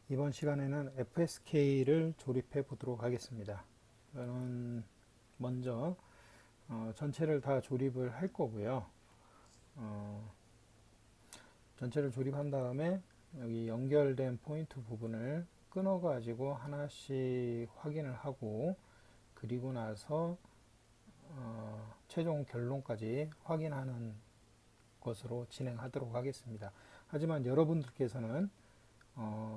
이번 시간에는 FSK를 조립해 보도록 하겠습니다. 저는 먼저 전체를 다 조립을 할 거고요. 어, 전체를 조립한 다음에 여기 연결된 포인트 부분을 끊어 가지고 하나씩 확인을 하고, 그리고 나서 최종 결론까지 확인하는 것으로 진행하도록 하겠습니다. 하지만 여러분들께서는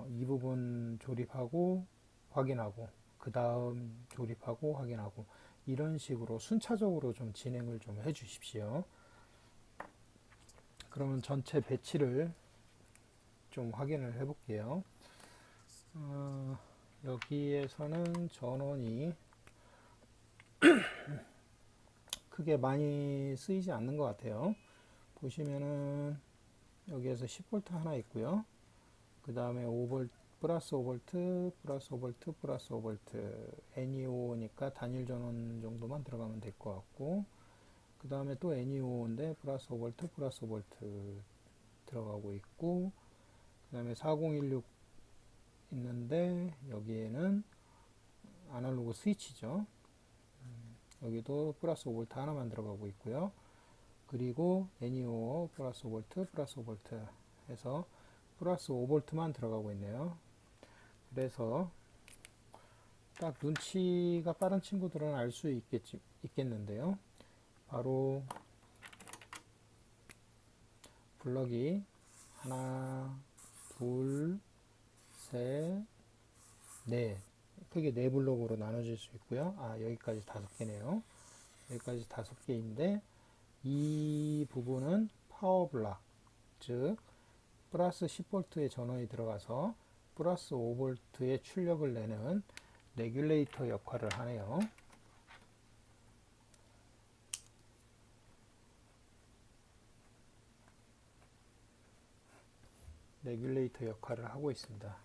이 부분 조립하고 확인하고, 그 다음 조립하고 확인하고, 이런 식으로 순차적으로 좀 진행을 좀 해 주십시오. 그러면 전체 배치를 좀 확인을 해 볼게요. 여기에서는 전원이 크게 많이 쓰이지 않는 것 같아요. 보시면은 여기에서 10V 하나 있고요. 그 다음에 5V, 플러스 5V, 플러스 5V, 플러스 5V, NEO니까 단일 전원 정도만 들어가면 될 것 같고, 그 다음에 또 NEO인데 플러스 5V, 플러스 5V 들어가고 있고, 그 다음에 4016 있는데 여기에는 아날로그 스위치죠. 여기도 플러스 5V 하나만 들어가고 있고요. 그리고 NEO 플러스 5V, 플러스 5V 해서 플러스 5V만 들어가고 있네요. 그래서 딱 눈치가 빠른 친구들은 알 수 있겠는데요. 바로 블럭이 하나, 둘, 셋, 넷. 크게 네 블럭으로 나눠질 수 있고요. 여기까지 5개네요. 여기까지 5개인데, 이 부분은 파워 블락, 즉 플러스 10V의 전원이 들어가서 플러스 5V의 출력을 내는 레귤레이터 역할을 하네요. 레귤레이터 역할을 하고 있습니다.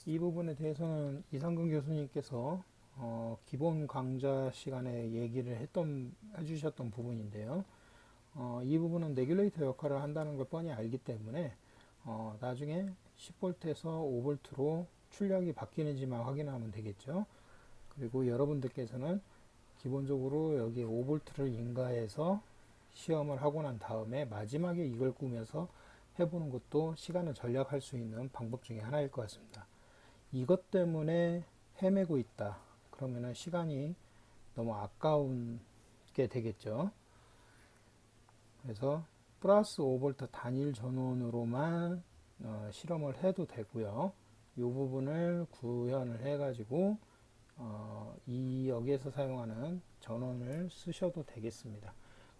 이 부분에 대해서는 이상근 교수님께서 기본 강좌 시간에 해주셨던 부분인데요. 이 부분은 레귤레이터 역할을 한다는 걸 뻔히 알기 때문에 나중에 10V에서 5V로 출력이 바뀌는지만 확인하면 되겠죠. 그리고 여러분들께서는 기본적으로 여기 5V를 인가해서 시험을 하고 난 다음에 마지막에 이걸 꾸며서 해보는 것도 시간을 절약할 수 있는 방법 중에 하나일 것 같습니다. 이것 때문에 헤매고 있다 그러면은 시간이 너무 아까운게 되겠죠. 그래서 플러스 5V 단일 전원으로만 실험을 해도 되고요. 이 부분을 구현을 해 가지고 여기에서 사용하는 전원을 쓰셔도 되겠습니다.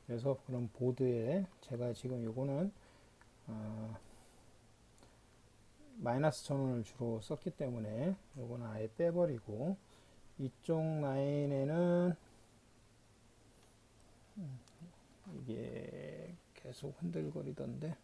그래서 그럼 보드에 제가 지금 요거는 마이너스 전원을 주로 썼기 때문에 요거는 아예 빼버리고, 이쪽 라인에는 이게 계속 흔들거리던데,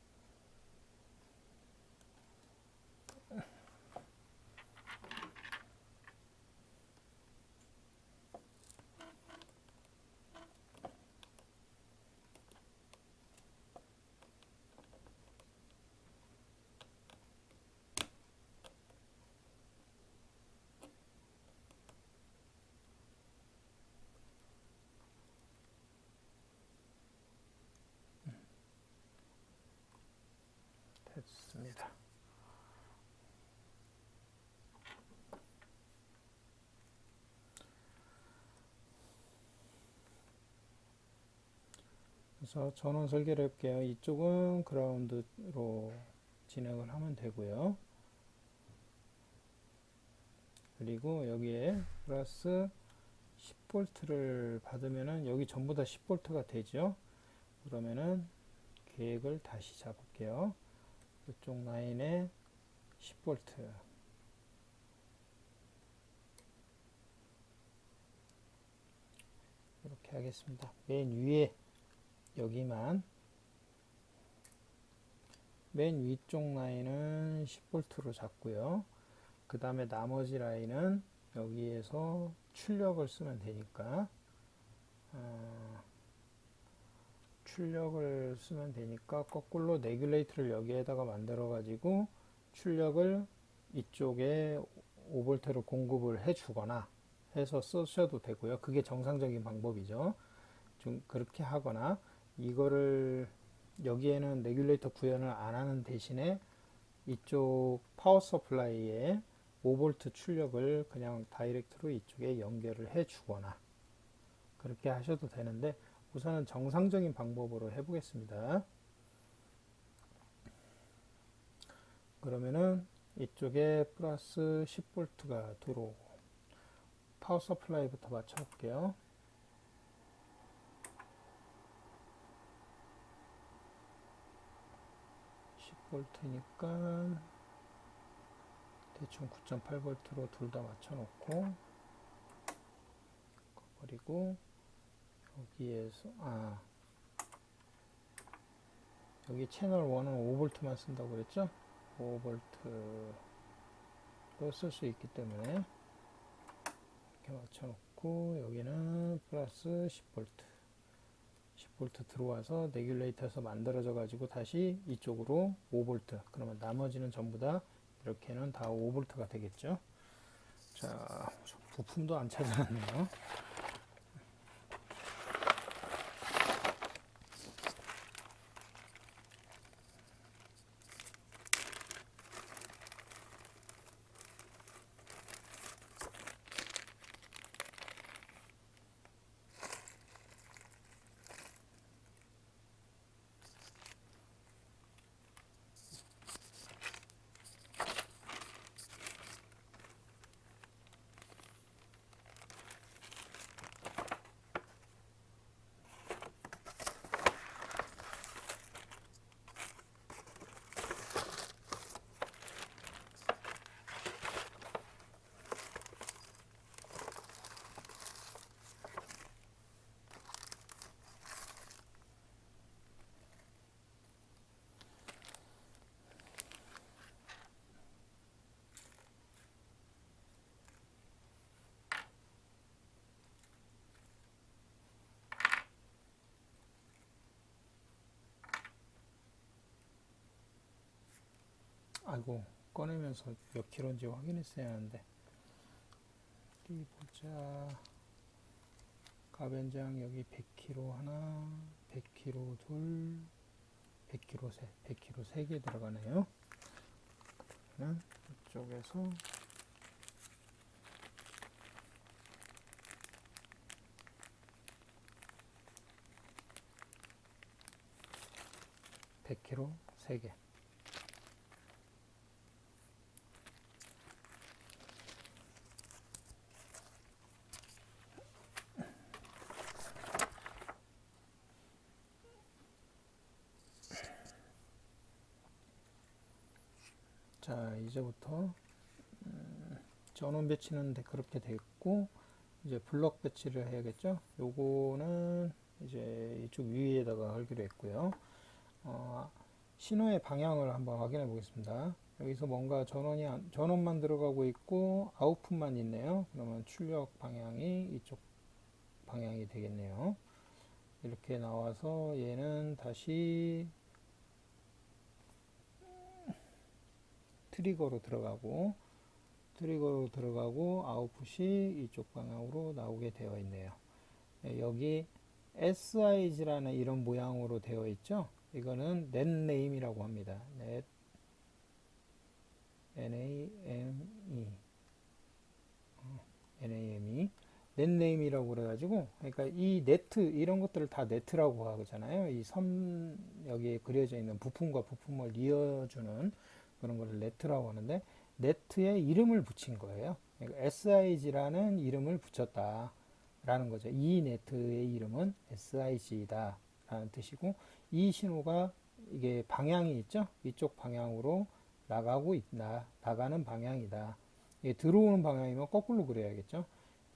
됐습니다. 그래서 전원 설계를 해볼게요. 이쪽은 그라운드로 진행을 하면 되고요. 그리고 여기에 플러스 10V를 받으면은 여기 전부 다 10V가 되죠. 그러면은 계획을 다시 잡을게요. 이쪽 라인에 10V 이렇게 하겠습니다. 맨 위에 여기만 맨 위쪽 라인은 10V로 잡고요. 그 다음에 나머지 라인은 여기에서 출력을 쓰면 되니까 출력을 쓰면 되니까 거꾸로 레귤레이터를 여기에다가 만들어 가지고 출력을 이쪽에 5V로 공급을 해 주거나 해서 쓰셔도 되고요. 그게 정상적인 방법이죠. 좀 그렇게 하거나 이거를 여기에는 레귤레이터 구현을 안 하는 대신에 이쪽 파워 서플라이에 5V 출력을 그냥 다이렉트로 이쪽에 연결을 해 주거나 그렇게 하셔도 되는데 우선은 정상적인 방법으로 해보겠습니다. 그러면은 이쪽에 플러스 10V가 들어오고 파워 서플라이부터 맞춰 볼게요. 10V니까 대충 9.8V로 둘 다 맞춰 놓고 그리고 여기에서 여기 채널 1은 5V만 쓴다고 그랬죠? 5V로 쓸 수 있기 때문에 이렇게 맞춰 놓고 여기는 플러스 10V 10V 들어와서 레귤레이터에서 만들어져 가지고 다시 이쪽으로 5V 그러면 나머지는 전부 다 이렇게는 다 5V가 되겠죠. 자, 부품도 안 찾아놨네요. 아이고 꺼내면서 몇 킬로인지 확인했어야 하는데 어디 보자. 가변장 여기 100kg 하나 100kg 둘 100kg 셋 100kg 3개 들어가네요. 그러면 이쪽에서 100kg 3개 자 이제부터 전원 배치는 그렇게 됐고 이제 블럭 배치를 해야겠죠. 요거는 이제 이쪽 위에다가 하기로 했고요. 신호의 방향을 한번 확인해 보겠습니다. 여기서 뭔가 전원만 들어가고 있고 아웃풋만 있네요. 그러면 출력 방향이 이쪽 방향이 되겠네요. 이렇게 나와서 얘는 다시 트리거로 들어가고 아웃풋이 이쪽 방향으로 나오게 되어 있네요. 여기 SIG라는 이런 모양으로 되어 있죠. 이거는 넷네임이라고 합니다. 넷 NAME NAME 넷네임이라고 그래가지고 그러니까 이 네트 이런 것들을 다 네트라고 하잖아요. 이 선 여기에 그려져 있는 부품과 부품을 이어주는 그런 거를 네트라고 하는데 네트에 이름을 붙인 거예요. 그러니까 SIG라는 이름을 붙였다. 라는 거죠. 이 네트의 이름은 SIG다 라는 뜻이고, 이 신호가 이게 방향이 있죠. 이쪽 방향으로 나가는 방향이다. 이게 들어오는 방향이면 거꾸로 그려야겠죠.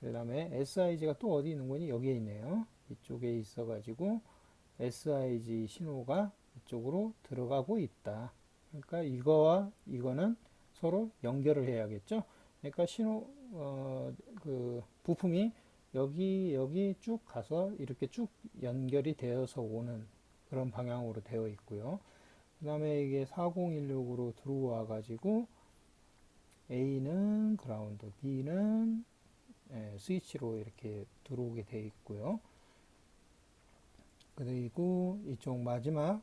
그 다음에 SIG가 또 어디 있는 거니? 여기에 있네요. 이쪽에 있어 가지고 SIG 신호가 이쪽으로 들어가고 있다. 그러니까 이거와 이거는 서로 연결을 해야겠죠. 그러니까 그 부품이 여기 쭉 가서 이렇게 쭉 연결이 되어서 오는 그런 방향으로 되어 있고요. 그 다음에 이게 4016으로 들어와 가지고 A는 그라운드, B는 스위치로 이렇게 들어오게 되어 있고요. 그리고 이쪽 마지막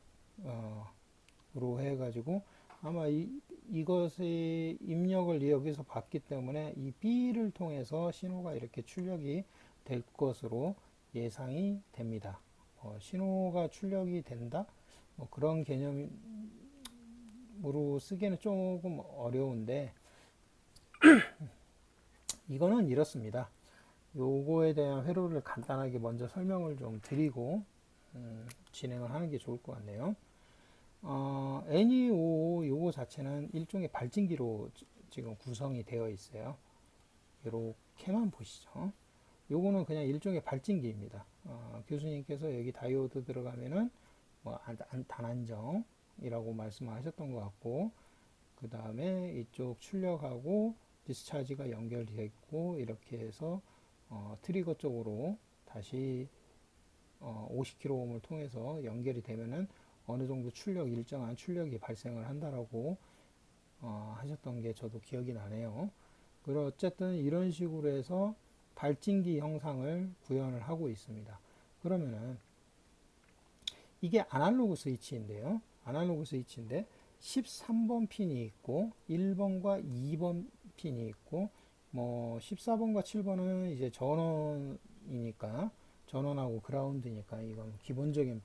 으로 해가지고 아마 이것의 입력을 여기서 봤기 때문에 이 B를 통해서 신호가 이렇게 출력이 될 것으로 예상이 됩니다. 신호가 출력이 된다? 그런 개념으로 쓰기는 조금 어려운데 이거는 이렇습니다. 요거에 대한 회로를 간단하게 먼저 설명을 좀 드리고 진행을 하는 게 좋을 것 같네요. NEO 요거 자체는 일종의 발진기로 지금 구성이 되어 있어요. 이렇게만 보시죠. 요거는 그냥 일종의 발진기입니다. 교수님께서 여기 다이오드 들어가면은 뭐 단안정이라고 말씀하셨던 것 같고, 그 다음에 이쪽 출력하고 디스차지가 연결되어 있고, 이렇게 해서 트리거 쪽으로 다시 50kΩ을 통해서 연결이 되면은 어느 정도 일정한 출력이 발생을 한다라고 하셨던 게 저도 기억이 나네요. 그리고 어쨌든 이런 식으로 해서 발진기 형상을 구현을 하고 있습니다. 그러면은 이게 아날로그 스위치인데요. 아날로그 스위치인데 13번 핀이 있고 1번과 2번 핀이 있고 뭐 14번과 7번은 이제 전원이니까 전원하고 그라운드니까 이건 기본적인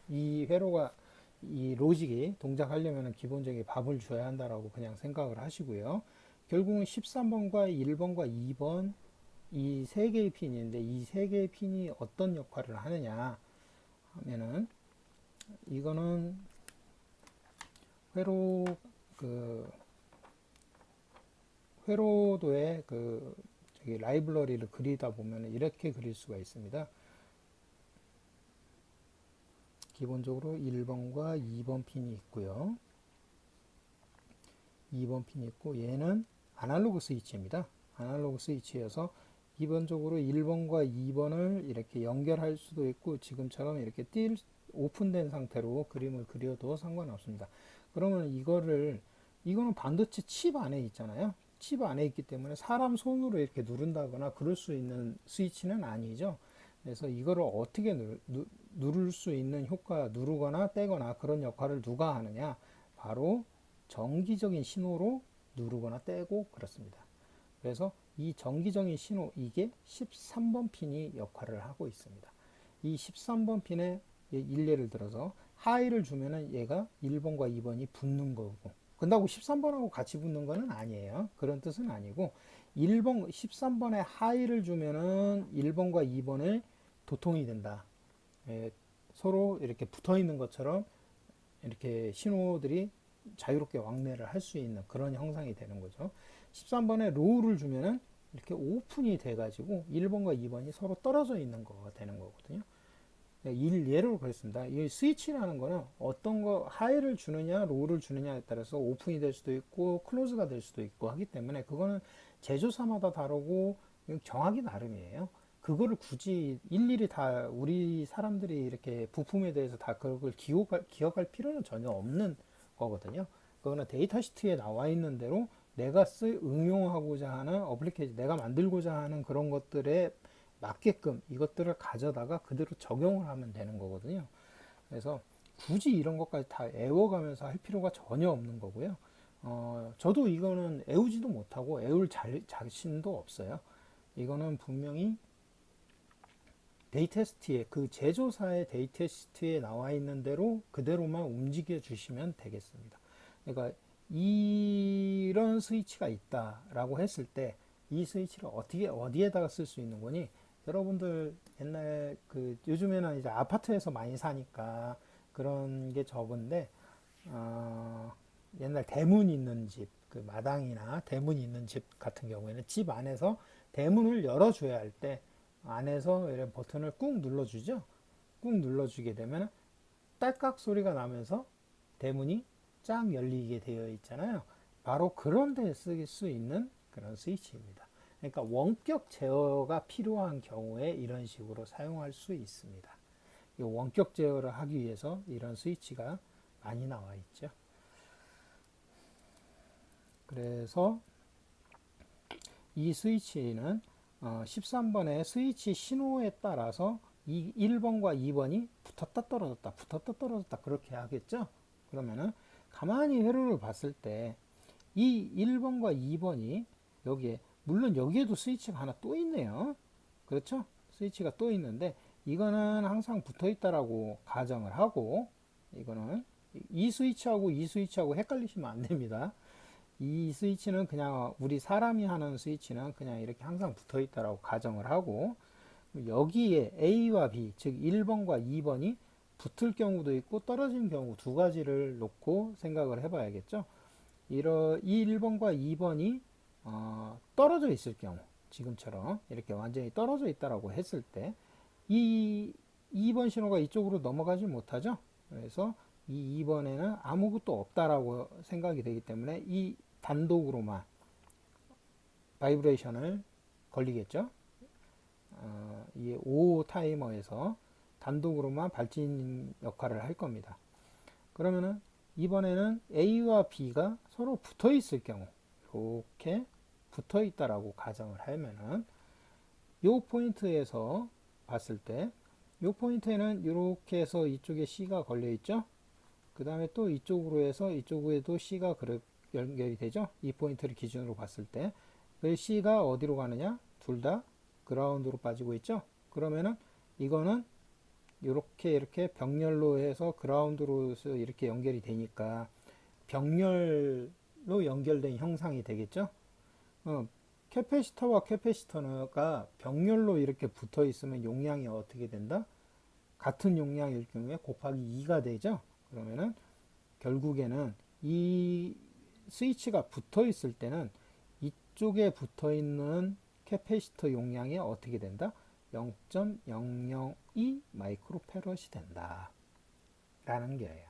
이 회로가 이 로직이 동작하려면 기본적인 밥을 줘야 한다라고 그냥 생각을 하시고요. 결국은 13번과 1번과 2번 이 세 개의 핀인데 이 세 개의 핀이 어떤 역할을 하느냐 하면은 이거는 회로 회로도의 라이브러리를 그리다 보면 이렇게 그릴 수가 있습니다. 기본적으로 1번과 2번 핀이 있고요. 2번 핀이 있고 얘는 아날로그 스위치입니다. 아날로그 스위치여서 기본적으로 1번과 2번을 이렇게 연결할 수도 있고 지금처럼 이렇게 오픈된 상태로 그림을 그려도 상관없습니다. 그러면 이거는 반도체 칩 안에 있잖아요. 칩 안에 있기 때문에 사람 손으로 이렇게 누른다거나 그럴 수 있는 스위치는 아니죠. 그래서 이거를 어떻게 누를 수 있는 누르거나 떼거나 그런 역할을 누가 하느냐? 바로 정기적인 신호로 누르거나 떼고 그렇습니다. 그래서 이 정기적인 신호, 이게 13번 핀이 역할을 하고 있습니다. 이 13번 핀에 일례를 들어서 하이를 주면은 얘가 1번과 2번이 붙는 거고, 근다고 13번하고 같이 붙는 거는 아니에요. 그런 뜻은 아니고 13번에 하이를 주면은 1번과 2번의 도통이 된다. 서로 이렇게 붙어 있는 것처럼 이렇게 신호들이 자유롭게 왕래를 할 수 있는 그런 형상이 되는 거죠. 13번에 로우를 주면은 이렇게 오픈이 돼가지고 1번과 2번이 서로 떨어져 있는 거가 되는 거거든요. 예로 그랬습니다. 이 스위치라는 거는 어떤 거 하이를 주느냐 로우를 주느냐에 따라서 오픈이 될 수도 있고 클로즈가 될 수도 있고 하기 때문에 그거는 제조사마다 다르고 정하기 나름이에요. 그거를 굳이 일일이 다 우리 사람들이 이렇게 부품에 대해서 다 그걸 기억할 필요는 전혀 없는 거거든요. 그거는 데이터 시트에 나와 있는 대로 내가 응용하고자 하는 어플리케이션, 내가 만들고자 하는 그런 것들에 맞게끔 이것들을 가져다가 그대로 적용을 하면 되는 거거든요. 그래서 굳이 이런 것까지 다 애워가면서 할 필요가 전혀 없는 거고요. 저도 이거는 애우지도 못하고 애울 자신도 없어요. 이거는 분명히 데이터시트에 그 제조사의 데이터시트에 나와 있는 대로 그대로만 움직여 주시면 되겠습니다. 그러니까 이런 스위치가 있다라고 했을 때 이 스위치를 어디에다가 쓸 수 있는 거니? 여러분들 옛날 그 요즘에는 이제 아파트에서 많이 사니까 그런 게 적은데 어, 옛날 대문 있는 집, 그 마당이나 대문 있는 집 같은 경우에는 집 안에서 대문을 열어줘야 할 때 안에서 이런 버튼을 꾹 눌러주죠. 꾹 눌러주게 되면 딸깍 소리가 나면서 대문이 쫙 열리게 되어 있잖아요. 바로 그런 데 쓸 수 있는 그런 스위치입니다. 그러니까 원격 제어가 필요한 경우에 이런 식으로 사용할 수 있습니다. 이 원격 제어를 하기 위해서 이런 스위치가 많이 나와 있죠. 그래서 이 스위치는 13번의 스위치 신호에 따라서 이 1번과 2번이 붙었다 떨어졌다 붙었다 떨어졌다 그렇게 하겠죠. 그러면은 가만히 회로를 봤을 때 이 1번과 2번이 여기에 물론 여기에도 스위치가 하나 또 있네요. 그렇죠? 스위치가 또 있는데 이거는 항상 붙어 있다라고 가정을 하고 이거는 이 스위치하고 이 스위치하고 헷갈리시면 안 됩니다. 이 스위치는 그냥 우리 사람이 하는 스위치는 그냥 이렇게 항상 붙어 있다라고 가정을 하고 여기에 A와 B 즉 1번과 2번이 붙을 경우도 있고 떨어진 경우 두 가지를 놓고 생각을 해봐야겠죠. 이 1번과 2번이 떨어져 있을 경우 지금처럼 이렇게 완전히 떨어져 있다라고 했을 때 이 2번 신호가 이쪽으로 넘어가지 못하죠. 그래서 이 2번에는 아무것도 없다라고 생각이 되기 때문에 이 단독으로만 바이브레이션을 걸리겠죠. 이 O 타이머에서 단독으로만 발진 역할을 할 겁니다. 그러면은 이번에는 A와 B가 서로 붙어 있을 경우 이렇게 붙어 있다라고 가정을 하면은 이 포인트에서 봤을 때 이 포인트에는 이렇게 해서 이쪽에 C가 걸려 있죠. 그 다음에 또 이쪽으로 해서 이쪽에도 C가 연결이 되죠. 이 포인트를 기준으로 봤을 때 그 C가 어디로 가느냐? 둘 다 그라운드로 빠지고 있죠. 그러면은 이거는 이렇게 병렬로 해서 그라운드로 해서 이렇게 연결이 되니까 병렬로 연결된 형상이 되겠죠. 캐패시터와 캐패시터가 병렬로 이렇게 붙어 있으면 용량이 어떻게 된다? 같은 용량일 경우에 곱하기 2가 되죠. 그러면은 결국에는 이 스위치가 붙어 있을 때는 이쪽에 붙어 있는 캐패시터 용량이 어떻게 된다? 0.002 마이크로패럿이 된다. 라는 거예요.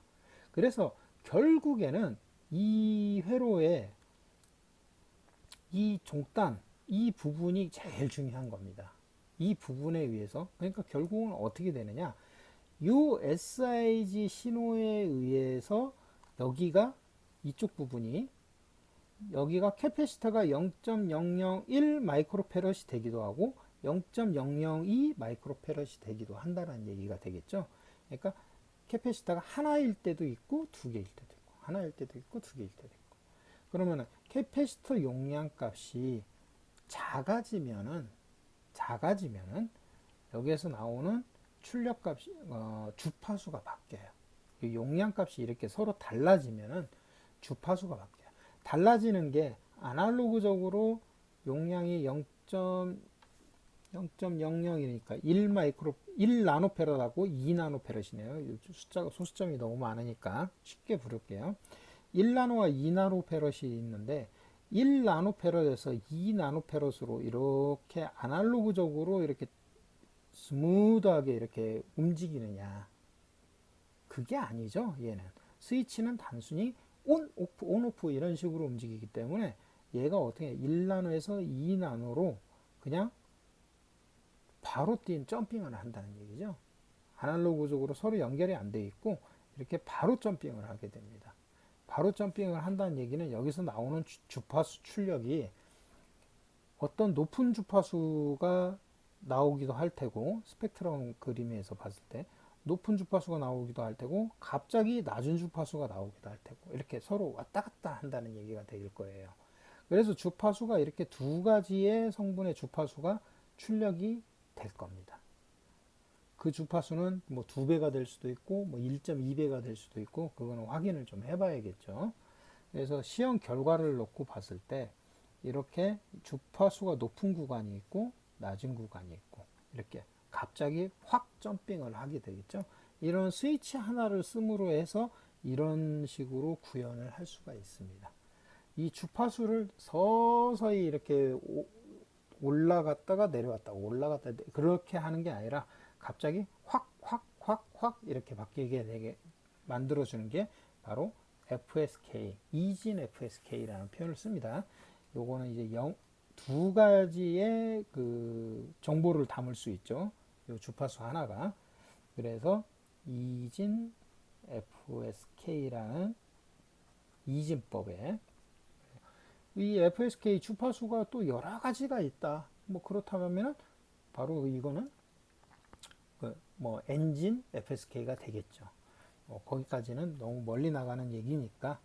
그래서 결국에는 이 회로의 이 종단, 이 부분이 제일 중요한 겁니다. 이 부분에 의해서, 그러니까 결국은 어떻게 되느냐. 요 SIG 신호에 의해서 여기가 이쪽 부분이 여기가 캐패시터가 0.001 마이크로패럿이 되기도 하고 0.002 마이크로패럿이 되기도 한다는 얘기가 되겠죠. 그러니까 캐패시터가 하나일 때도 있고 두 개일 때도 있고 하나일 때도 있고 두 개일 때도 있고 그러면은 캐패시터 용량 값이 작아지면은 여기에서 나오는 출력 값이 주파수가 바뀌어요. 용량 값이 이렇게 서로 달라지면은 주파수가 바뀌어요. 달라지는 게 아날로그적으로 용량이 0.00이니까 1 나노페럿하고 2 나노페럿이네요. 소수점이 너무 많으니까 쉽게 부를게요. 1 나노와 2 나노페럿이 있는데 1 나노페럿에서 2 나노페럿으로 이렇게 아날로그적으로 이렇게 스무드하게 이렇게 움직이느냐? 그게 아니죠. 얘는 스위치는 단순히 온 오프 이런 식으로 움직이기 때문에 얘가 어떻게 1나노에서 2나노로 그냥 바로 점핑을 한다는 얘기죠. 아날로그적으로 서로 연결이 안 돼 있고 이렇게 바로 점핑을 하게 됩니다. 바로 점핑을 한다는 얘기는 여기서 나오는 주파수 출력이 어떤 높은 주파수가 나오기도 할 테고 스펙트럼 그림에서 봤을 때 높은 주파수가 나오기도 할 테고 갑자기 낮은 주파수가 나오기도 할 테고 이렇게 서로 왔다 갔다 한다는 얘기가 될 거예요. 그래서 주파수가 이렇게 두 가지의 성분의 주파수가 출력이 될 겁니다. 그 주파수는 뭐 2배가 될 수도 있고 뭐 1.2배가 될 수도 있고 그거는 확인을 좀 해봐야겠죠. 그래서 시험 결과를 놓고 봤을 때 이렇게 주파수가 높은 구간이 있고 낮은 구간이 있고 이렇게 갑자기 확 점핑을 하게 되겠죠. 이런 스위치 하나를 씀으로 해서 이런 식으로 구현을 할 수가 있습니다. 이 주파수를 서서히 이렇게 올라갔다가 내려왔다가 올라갔다 그렇게 하는 게 아니라 갑자기 확 확 확 확 이렇게 바뀌게 되게 만들어주는 게 바로 FSK, 이진 FSK라는 표현을 씁니다. 요거는 이제 두 가지의 그 정보를 담을 수 있죠. 요 주파수 하나가. 그래서 이진 FSK라는 이진법에 이 FSK 주파수가 또 여러 가지가 있다. 뭐 그렇다면 바로 이거는 뭐 엔진 FSK가 되겠죠. 거기까지는 너무 멀리 나가는 얘기니까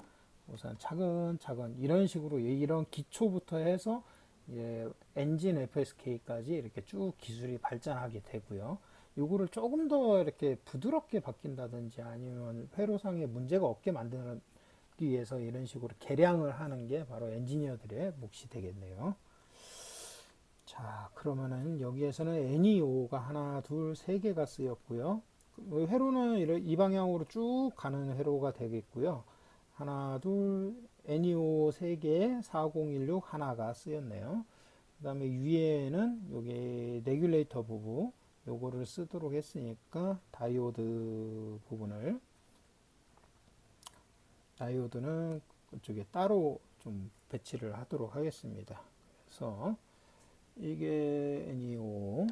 우선 차근차근 이런 식으로 이런 기초부터 해서 엔진 FSK까지 이렇게 쭉 기술이 발전하게 되고요. 요거를 조금 더 이렇게 부드럽게 바뀐다든지 아니면 회로상에 문제가 없게 만드는 위해서 이런 식으로 개량을 하는 게 바로 엔지니어들의 몫이 되겠네요. 자, 그러면은 여기에서는 NEO가 하나, 둘, 세 개가 쓰였고요. 회로는 이 방향으로 쭉 가는 회로가 되겠고요. 하나, 둘, NEO 3개, 4016 하나가 쓰였네요. 그 다음에 위에는 여기 레귤레이터 부분, 요거를 쓰도록 했으니까 다이오드 부분을, 다이오드는 그쪽에 따로 좀 배치를 하도록 하겠습니다. 그래서 이게 NEO,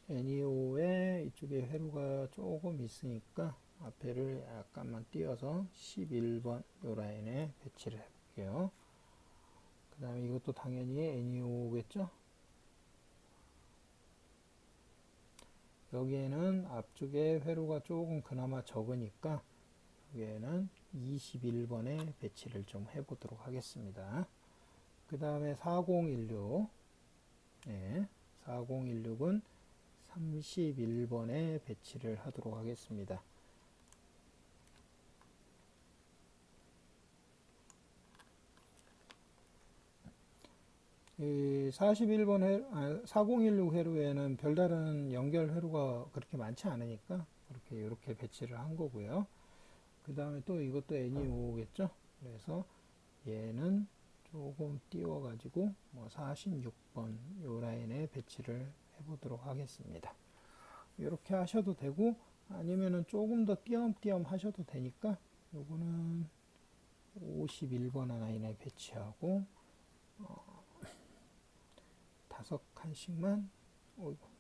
NEO에 이쪽에 회로가 조금 있으니까 앞에를 약간만 띄어서 11번 요 라인에 배치를 해볼게요. 그 다음에 이것도 당연히 NEO겠죠? 여기에는 앞쪽에 회로가 조금 그나마 적으니까 여기에는 21번에 배치를 좀 해보도록 하겠습니다. 그 다음에 4016, 네, 4016은 31번에 배치를 하도록 하겠습니다. 41번 4016 회로에는 별다른 연결 회로가 그렇게 많지 않으니까 이렇게 배치를 한 거고요. 그 다음에 또 이것도 NEO겠죠? 그래서 얘는 조금 띄워가지고 뭐 46번 요 라인에 배치를 해보도록 하겠습니다. 이렇게 하셔도 되고 아니면은 조금 더 띄엄띄엄 하셔도 되니까 요거는 51번 라인에 배치하고 5칸씩만 어이구.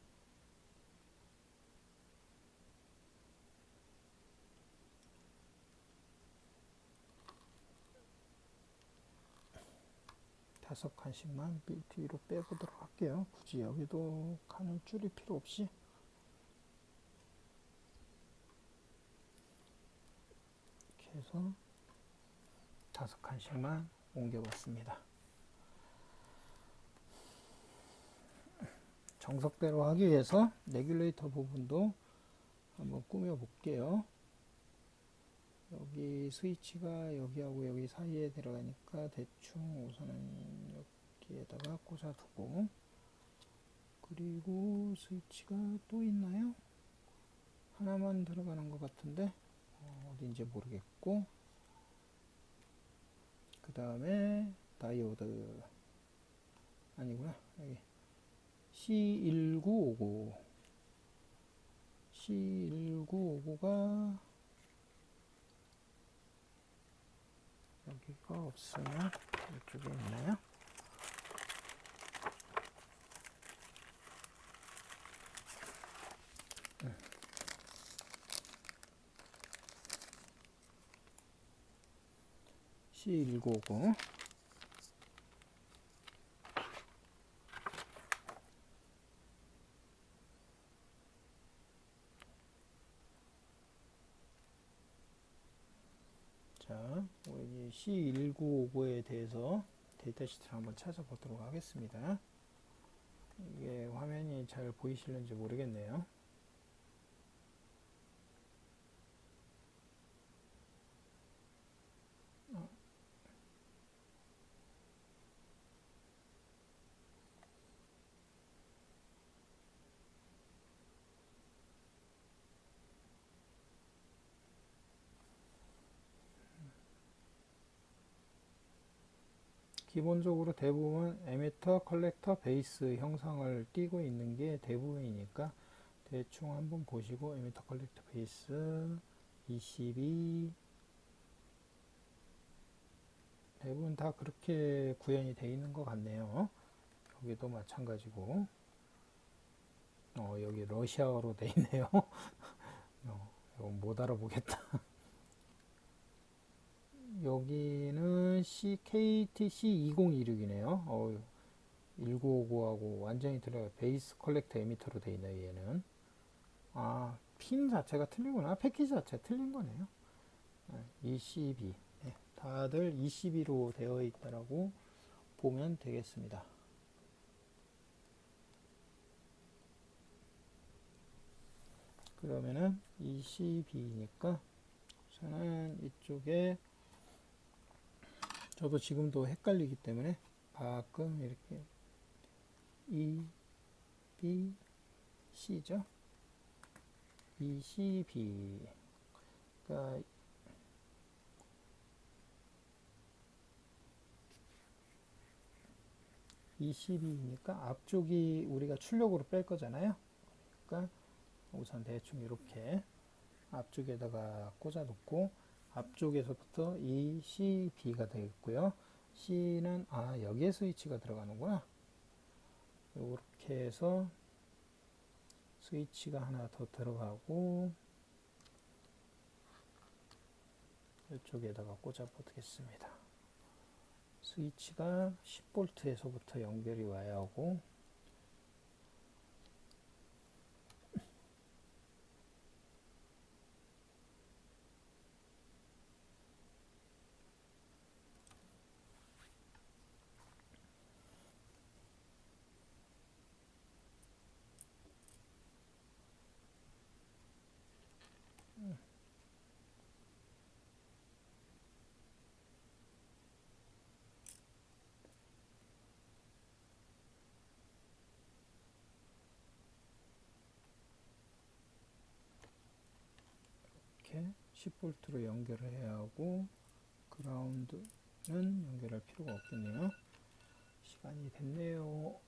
다섯 칸씩만 뒤로 빼보도록 할게요. 굳이 여기도 칸을 줄일 필요 없이 이렇게 해서 5칸씩만 옮겨봤습니다. 정석대로 하기 위해서 레귤레이터 부분도 한번 꾸며 볼게요. 여기 스위치가 여기하고 여기 사이에 들어가니까 대충 우선은 여기에다가 꽂아두고, 그리고 스위치가 또 있나요? 하나만 들어가는 것 같은데 어딘지 모르겠고, 그 다음에 다이오드 아니구나, 여기 C1959가 여기가 없으면 이쪽에 있나요? C1959. 자, 우리 C1959에 대해서 데이터 시트를 한번 찾아보도록 하겠습니다. 이게 화면이 잘 보이실는지 모르겠네요. 기본적으로 대부분 에미터, 컬렉터, 베이스 형상을 띄고 있는 게 대부분이니까 대충 한번 보시고 에미터, 컬렉터, 베이스 22 대부분 다 그렇게 구현이 되어 있는 것 같네요. 여기도 마찬가지고 여기 러시아어로 되어 있네요. 이거 못 알아보겠다. 여기는 KTC 2026이네요. 1959하고 완전히 틀려요. 베이스 컬렉터 에미터로 되어 있네요. 얘는 핀 자체가 틀리구나. 패키지 자체가 틀린 거네요. ECB 다들 ECB로 되어 있다라고 보면 되겠습니다. 그러면은 ECB니까 저는 이쪽에 저도 지금도 헷갈리기 때문에 가끔 이렇게 E, B, C죠. ECB 그러니까 ECB니까 앞쪽이 우리가 출력으로 뺄 거잖아요. 그러니까 우선 대충 이렇게 앞쪽에다가 꽂아 놓고 앞쪽에서부터 ECB가 되겠고요. C는 여기에 스위치가 들어가는구나. 이렇게 해서 스위치가 하나 더 들어가고 이쪽에다가 꽂아 보겠습니다. 스위치가 10V에서부터 연결이 와야 하고 이렇게 10V로 연결을 해야 하고 그라운드는 연결할 필요가 없겠네요. 시간이 됐네요.